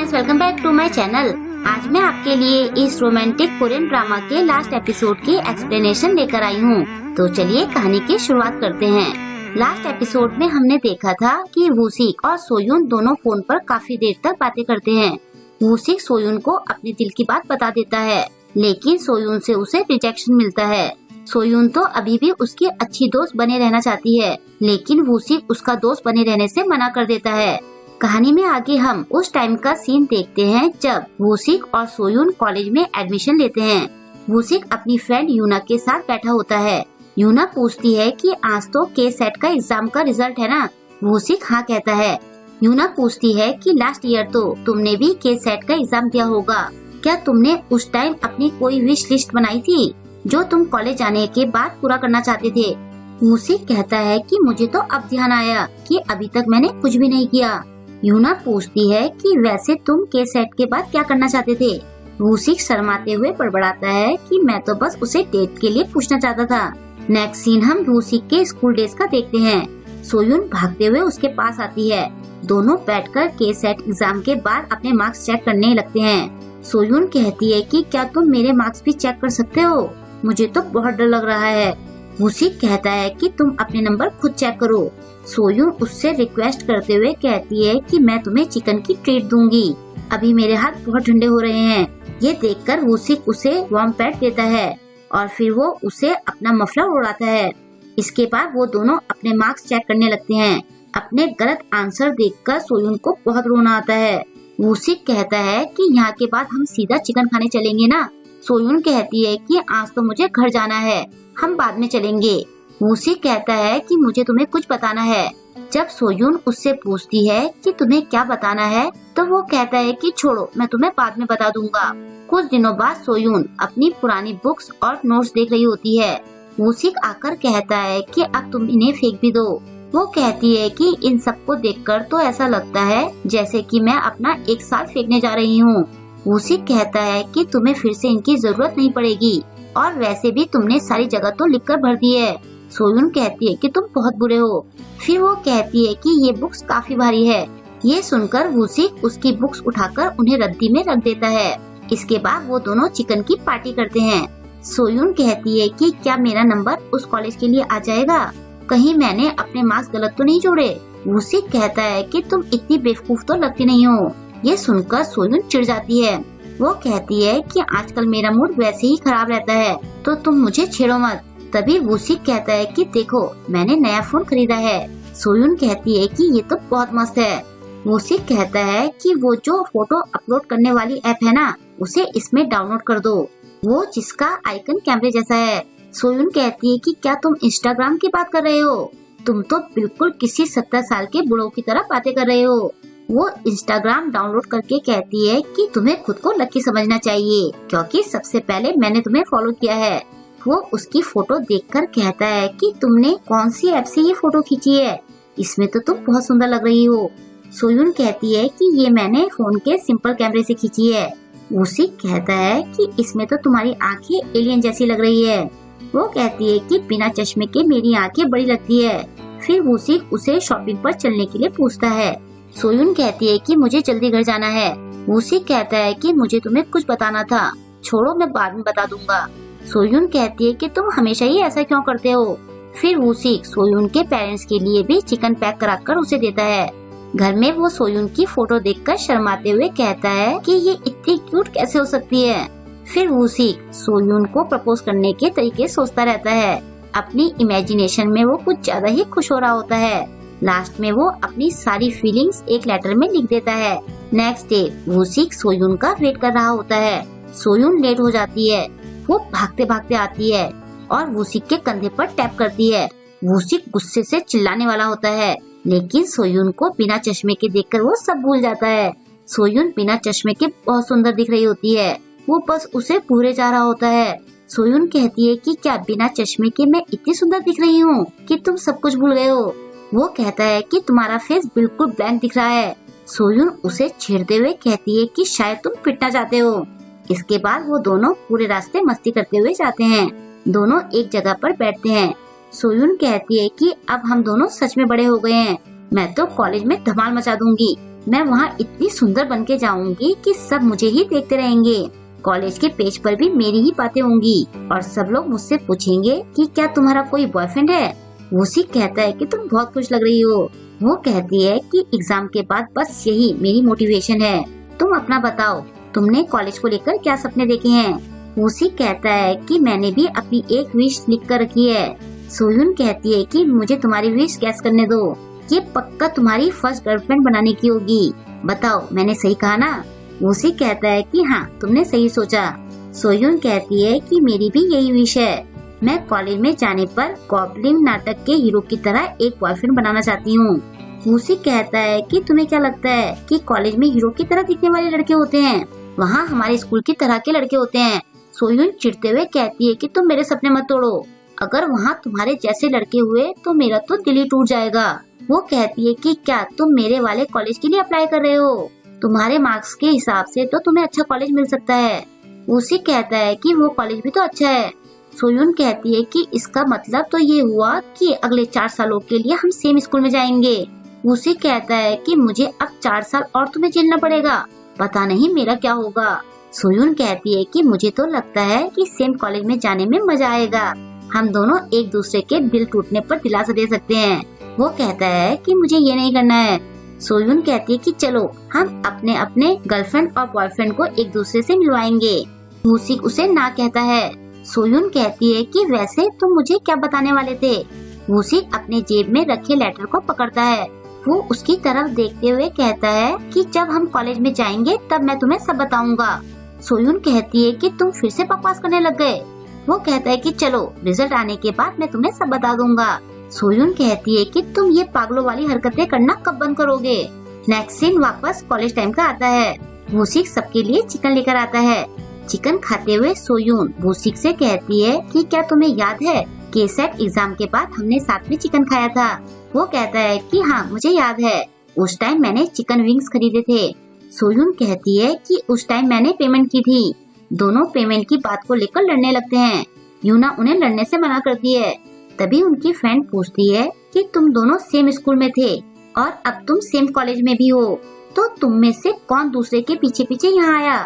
Guys, welcome back to my channel. आज मैं आपके लिए इस रोमांटिक कोरियन ड्रामा के लास्ट एपिसोड की एक्सप्लेनेशन लेकर आई हूँ। तो चलिए कहानी की शुरुआत करते हैं। लास्ट एपिसोड में हमने देखा था कि वूसिक और सोयून दोनों फोन पर काफी देर तक बातें करते हैं। वूसिक सोयून को अपने दिल की बात बता देता है, लेकिन सोयून से उसे रिजेक्शन मिलता है। सोयून तो अभी भी उसकी अच्छी दोस्त बने रहना चाहती है, लेकिन वूसिक उसका दोस्त बने रहने से मना कर देता है। कहानी में आगे हम उस टाइम का सीन देखते हैं जब वूसिक और सोयून कॉलेज में एडमिशन लेते हैं। वूसिक अपनी फ्रेंड यूना के साथ बैठा होता है। यूना पूछती है कि आज तो के सेट का एग्जाम का रिजल्ट है ना। वूसिक हाँ कहता है। यूना पूछती है कि लास्ट ईयर तो तुमने भी के सेट का एग्जाम दिया होगा, क्या तुमने उस टाइम अपनी कोई विश लिस्ट बनाई थी जो तुम कॉलेज जाने के बाद पूरा करना चाहते थे? वूसिक कहता है कि मुझे तो अब ध्यान आया कि अभी तक मैंने कुछ भी नहीं किया। यूना पूछती है कि वैसे तुम के सेट के बाद क्या करना चाहते थे? वूसिक शर्माते हुए बड़बड़ाता है कि मैं तो बस उसे डेट के लिए पूछना चाहता था। नेक्स्ट सीन हम वूसिक के स्कूल डेज का देखते हैं। सोयून भागते हुए उसके पास आती है। दोनों बैठकर के सेट एग्जाम के बाद अपने मार्क्स चेक करने लगते हैं। सोयून कहती है कि क्या तुम मेरे मार्क्स भी चेक कर सकते हो? मुझे तो बहुत डर लग रहा है। वूसिक कहता है कि तुम अपने नंबर खुद चेक करो। सोयून उससे रिक्वेस्ट करते हुए कहती है कि मैं तुम्हें चिकन की ट्रीट दूंगी, अभी मेरे हाथ बहुत ठंडे हो रहे हैं। ये देखकर वूसिक उसे वार्म पैड देता है और फिर वो उसे अपना मफलर उड़ाता है। इसके बाद वो दोनों अपने मार्क्स चेक करने लगते हैं। अपने गलत आंसर देखकर सोयून को बहुत रोना आता है। वूसिक कहता है कि यहाँ के बाद हम सीधा चिकन खाने चलेंगे ना। सोयून कहती है कि आज तो मुझे घर जाना है, हम बाद में चलेंगे। वूसिक कहता है कि मुझे तुम्हें कुछ बताना है। जब सोयून उससे पूछती है कि तुम्हें क्या बताना है, तो वो कहता है कि छोड़ो, मैं तुम्हें बाद में बता दूंगा। कुछ दिनों बाद सोयून अपनी पुरानी बुक्स और नोट्स देख रही होती है। वूसिक आकर कहता है कि अब तुम इन्हें फेंक भी दो। वो कहती है कि इन सबको देखकर तो ऐसा लगता है जैसे कि मैं अपना 1 साल फेंकने जा रही हूँ। वूसिक कहता है कि तुम्हें फिर से इनकी जरूरत नहीं पड़ेगी, और वैसे भी तुमने सारी जगह तो लिखकर भर दी है। सोयून कहती है कि तुम बहुत बुरे हो। फिर वो कहती है कि ये बुक्स काफी भारी है। ये सुनकर वूसिक उसकी बुक्स उठाकर उन्हें रद्दी में रख देता है। इसके बाद वो दोनों चिकन की पार्टी करते हैं। सोयून कहती है कि क्या मेरा नंबर उस कॉलेज के लिए आ जाएगा? कहीं मैंने अपने मार्क्स गलत तो नहीं जोड़े? वूसिक कहता है कि तुम इतनी बेवकूफ तो लगती नहीं हो। ये सुनकर सोयून चिढ़ जाती है। वो कहती है कि आजकल मेरा मूड वैसे ही खराब रहता है, तो तुम मुझे छेड़ो मत। तभी वूसिक कहता है कि देखो, मैंने नया फोन खरीदा है। सोयून कहती है कि ये तो बहुत मस्त है। वूसिक कहता है कि वो जो फोटो अपलोड करने वाली ऐप है ना, उसे इसमें डाउनलोड कर दो, वो जिसका आइकन कैमरे जैसा है। सोयून कहती है कि क्या तुम इंस्टाग्राम की बात कर रहे हो? तुम तो बिल्कुल किसी 70 साल के बुढ़ों की तरह बातें कर रहे हो। वो इंस्टाग्राम डाउनलोड करके कहती है कि तुम्हें खुद को लकी समझना चाहिए, क्योंकि सबसे पहले मैंने तुम्हें फॉलो किया है। वो उसकी फोटो देखकर कहता है कि तुमने कौन सी ऐप से ये फोटो खींची है? इसमें तो तुम बहुत सुंदर लग रही हो। सोयून कहती है कि ये मैंने फोन के सिंपल कैमरे से खींची है। वूसिक कहता है कि इसमें तो तुम्हारी आंखें एलियन जैसी लग रही है। वो कहती है कि बिना चश्मे के मेरी आंखें बड़ी लगती है। फिर वूसिक उसे शॉपिंग पर चलने के लिए पूछता है। सोयून कहती है कि मुझे जल्दी घर जाना है। वूसिक कहता है कि मुझे तुम्हें कुछ बताना था, छोड़ो मैं बाद में बता दूंगा। सोयून कहती है कि तुम हमेशा ही ऐसा क्यों करते हो? फिर वूसिक सोयून के पेरेंट्स के लिए भी चिकन पैक कराकर उसे देता है। घर में वो सोयून की फोटो देखकर शर्माते हुए कहता है कि ये इतनी क्यूट कैसे हो सकती है। फिर वूसिक सोयून को प्रपोज करने के तरीके सोचता रहता है। अपनी इमेजिनेशन में वो कुछ ज्यादा ही खुश हो रहा होता है। लास्ट में वो अपनी सारी फीलिंग्स एक लेटर में लिख देता है। नेक्स्ट डे वूसिक सोयून का वेट कर रहा होता है। सोयून लेट हो जाती है। वो भागते भागते आती है और वूसिक के कंधे पर टैप करती है। वूसिक गुस्से से चिल्लाने वाला होता है, लेकिन सोयून को बिना चश्मे के देखकर वो सब भूल जाता है। सोयून बिना चश्मे के बहुत सुंदर दिख रही होती है। वो बस उसे पूरे जा रहा होता है। सोयून कहती है कि क्या बिना चश्मे के मैं इतनी सुंदर दिख रही हूँ कि तुम सब कुछ भूल गए हो? वो कहता है कि तुम्हारा फेस बिल्कुल ब्लैंक दिख रहा है। सोयून उसे छेड़ते हुए कहती है कि शायद तुम पिटना चाहते हो। इसके बाद वो दोनों पूरे रास्ते मस्ती करते हुए जाते हैं। दोनों एक जगह पर बैठते हैं। सोयून कहती है कि अब हम दोनों सच में बड़े हो गए हैं, मैं तो कॉलेज में धमाल मचा दूंगी। मैं वहाँ इतनी सुंदर बन के जाऊंगी कि सब मुझे ही देखते रहेंगे। कॉलेज के पेज पर भी मेरी ही बातें होंगी और सब लोग मुझसे पूछेंगे कि क्या तुम्हारा कोई बॉयफ्रेंड है। वूसी कहता है कि तुम बहुत खुश लग रही हो। वो कहती है कि एग्जाम के बाद बस यही मेरी मोटिवेशन है। तुम अपना बताओ, तुमने कॉलेज को लेकर क्या सपने देखे हैं। वूसी कहता है कि मैंने भी अपनी एक विश लिख कर रखी है। सोयून कहती है कि मुझे तुम्हारी विश गैस करने दो, ये पक्का तुम्हारी फर्स्ट गर्लफ्रेंड बनाने की होगी। बताओ मैंने सही कहा ना। वूसी कहता है कि हाँ तुमने सही सोचा। सोयून कहती है कि मेरी भी यही विश है। मैं कॉलेज में जाने पर गॉबलिन नाटक के हीरो की तरह एक बॉयफ्रेंड बनाना चाहती हूँ। वूसी कहता है कि तुम्हें क्या लगता है कि कॉलेज में हीरो की तरह दिखने वाले लड़के होते हैं? वहाँ हमारे स्कूल की तरह के लड़के होते हैं। सोयून चिढ़ते हुए कहती है कि तुम मेरे सपने मत तोड़ो। अगर वहाँ तुम्हारे जैसे लड़के हुए तो मेरा तो दिल ही टूट जाएगा। वो कहती है कि क्या तुम मेरे वाले कॉलेज के लिए अप्लाई कर रहे हो? तुम्हारे मार्क्स के हिसाब से तो तुम्हें अच्छा कॉलेज मिल सकता है। वूसी कहता है कि वो कॉलेज भी तो अच्छा है। सोयून कहती है कि इसका मतलब तो ये हुआ कि अगले 4 सालों के लिए हम सेम स्कूल में जाएंगे। वूसी कहता है कि मुझे अब 4 साल और तुम्हें झेलना पड़ेगा, पता नहीं मेरा क्या होगा। सोयून कहती है कि मुझे तो लगता है कि सेम कॉलेज में जाने में मजा आएगा। हम दोनों एक दूसरे के दिल टूटने पर दिलासा दे सकते हैं। वो कहता है कि मुझे ये नहीं करना है। सोयून कहती है कि चलो हम अपने अपने गर्लफ्रेंड और बॉयफ्रेंड को एक दूसरे से मिलवाएंगे। वूसी उसे ना कहता है। सोयून कहती है कि वैसे तुम मुझे क्या बताने वाले थे। वूसी अपने जेब में रखे लेटर को पकड़ता है। वो उसकी तरफ देखते हुए कहता है कि जब हम कॉलेज में जाएंगे तब मैं तुम्हें सब बताऊंगा। सोयून कहती है कि तुम फिर से बकवास करने लग गए। वो कहता है कि चलो रिजल्ट आने के बाद मैं तुम्हें सब बता दूंगा। सोयून कहती है कि तुम ये पागलों वाली हरकतें करना कब बंद करोगे। नेक्स्ट सीन वापस कॉलेज टाइम का आता है। वूसी सबके लिए चिकन लेकर आता है। चिकन खाते हुए सोयून वूसी से कहती है कि क्या तुम्हें याद है केसेट एग्जाम के बाद हमने साथ में चिकन खाया था। वो कहता है कि हाँ मुझे याद है, उस टाइम मैंने चिकन विंग्स खरीदे थे। सोयून कहती है कि उस टाइम मैंने पेमेंट की थी। दोनों पेमेंट की बात को लेकर लड़ने लगते हैं। यूना उन्हें लड़ने से मना करती है। तभी उनकी फ्रेंड पूछती है कि तुम दोनों सेम स्कूल में थे और अब तुम सेम कॉलेज में भी हो, तो तुम में से कौन दूसरे के पीछे पीछे यहाँ आया।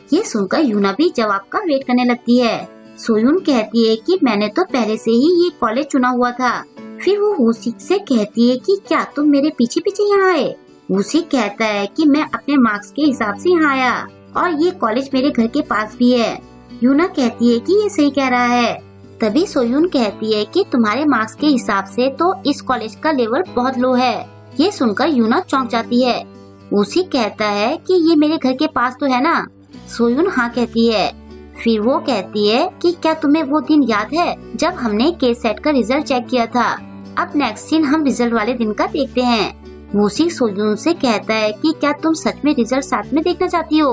ये सुनकर यूना भी जवाब का वेट करने लगती है। सोयून कहती है कि मैंने तो पहले से ही ये कॉलेज चुना हुआ था। फिर वो वूसी से कहती है कि क्या तुम मेरे पीछे पीछे यहाँ आए। वूसी कहता है कि मैं अपने मार्क्स के हिसाब से यहाँ आया और ये कॉलेज मेरे घर के पास भी है। यूना कहती है कि ये सही कह रहा है। तभी सोयून कहती है कि तुम्हारे मार्क्स के हिसाब से तो इस कॉलेज का लेवल बहुत लो है। ये सुनकर यूना चौंक जाती है। वूसी कहता है कि ये मेरे घर के पास तो है ना। सोयून हाँ कहती है। फिर वो कहती है कि क्या तुम्हें वो दिन याद है जब हमने केसेट का रिजल्ट चेक किया था। अब नेक्स्ट सीन हम रिजल्ट वाले दिन का देखते हैं। वूसी सोयून से कहता है कि क्या तुम सच में रिजल्ट साथ में देखना चाहती हो।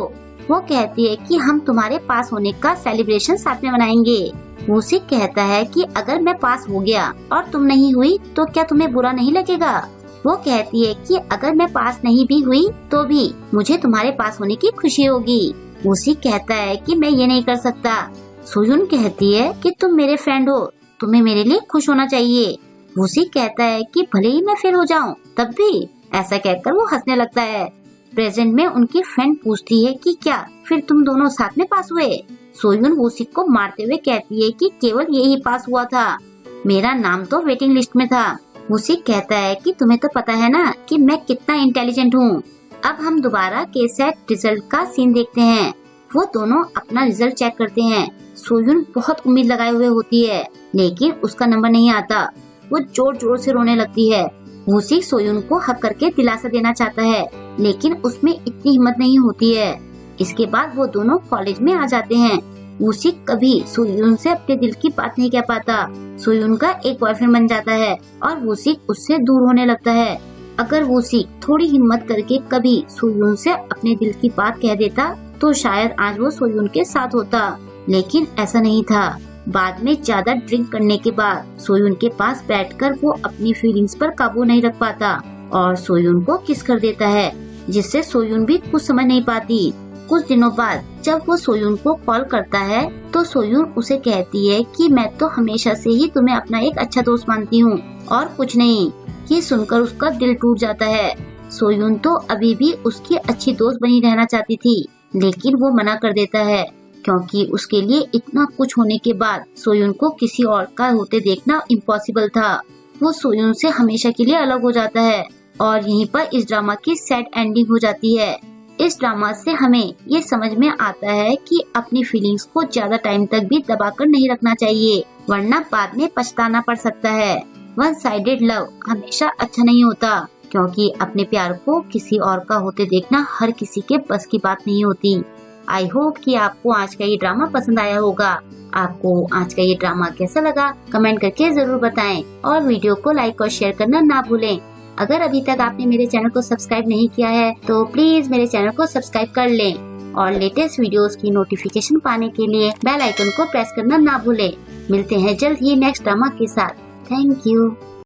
वो कहती है कि हम तुम्हारे पास होने का सेलिब्रेशन साथ में मनाएंगे। वूसी कहता है कि अगर मैं पास हो गया और तुम नहीं हुई तो क्या तुम्हें बुरा नहीं लगेगा। वो कहती है कि अगर मैं पास नहीं भी हुई तो भी मुझे तुम्हारे पास होने की खुशी होगी। वूसी कहता है कि मैं ये नहीं कर सकता। सोयून कहती है कि तुम मेरे फ्रेंड हो, तुम्हें मेरे लिए खुश होना चाहिए। वूसी कहता है कि भले ही मैं फेल हो जाऊं तब भी। ऐसा कहकर वो हंसने लगता है। प्रेजेंट में उनकी फ्रेंड पूछती है कि क्या फिर तुम दोनों साथ में पास हुए। सोयून वूसी को मारते हुए कहती है कि केवल यही पास हुआ था, मेरा नाम तो वेटिंग लिस्ट में था। वूसी कहता है कि तुम्हें तो पता है ना कि मैं कितना इंटेलिजेंट हूँ। अब हम दोबारा केसेट रिजल्ट का सीन देखते हैं। वो दोनों अपना रिजल्ट चेक करते हैं। सोयून बहुत उम्मीद लगाए हुए होती है लेकिन उसका नंबर नहीं आता। वो जोर जोर से रोने लगती है। वूसी सोयून को हक करके दिलासा देना चाहता है लेकिन उसमें इतनी हिम्मत नहीं होती है। इसके बाद वो दोनों कॉलेज में आ जाते हैं। वूसी कभी सोयून से अपने दिल की बात नहीं कह पाता। सोयून का एक बॉयफ्रेंड बन जाता है और वूसी उससे दूर होने लगता है। अगर वूसी थोड़ी हिम्मत करके कभी सोयून से अपने दिल की बात कह देता तो शायद आज वो सोयून के साथ होता, लेकिन ऐसा नहीं था। बाद में ज्यादा ड्रिंक करने के बाद सोयून के पास बैठकर वो अपनी फीलिंग्स पर काबू नहीं रख पाता और सोयून को किस कर देता है, जिससे सोयून भी कुछ समझ नहीं पाती। कुछ दिनों बाद जब वो सोयून को कॉल करता है तो सोयून उसे कहती है कि मैं तो हमेशा से ही तुम्हें अपना एक अच्छा दोस्त मानती हूँ और कुछ नहीं। ये सुनकर उसका दिल टूट जाता है। सोयून तो अभी भी उसकी अच्छी दोस्त बनी रहना चाहती थी, लेकिन वो मना कर देता है क्योंकि उसके लिए इतना कुछ होने के बाद सोयून को किसी और का होते देखना इम्पॉसिबल था। वो सोयून से हमेशा के लिए अलग हो जाता है और यहीं पर इस ड्रामा की सैड एंडिंग हो जाती है। इस ड्रामा से हमें ये समझ में आता है कि अपनी फीलिंग्स को ज्यादा टाइम तक भी दबाकर नहीं रखना चाहिए, वरना बाद में पछताना पड़ सकता है। वन साइडेड लव हमेशा अच्छा नहीं होता, क्योंकि अपने प्यार को किसी और का होते देखना हर किसी के बस की बात नहीं होती। आई होप कि आपको आज का ये ड्रामा पसंद आया होगा। आपको आज का ये ड्रामा कैसा लगा कमेंट करके जरूर बताएं और वीडियो को लाइक और शेयर करना ना भूलें। अगर अभी तक आपने मेरे चैनल को सब्सक्राइब नहीं किया है तो प्लीज मेरे चैनल को सब्सक्राइब कर लें और लेटेस्ट वीडियोस की नोटिफिकेशन पाने के लिए बेल आइकन को प्रेस करना ना भूलें। मिलते हैं जल्द ही नेक्स्ट ड्रामा के साथ। Thank you.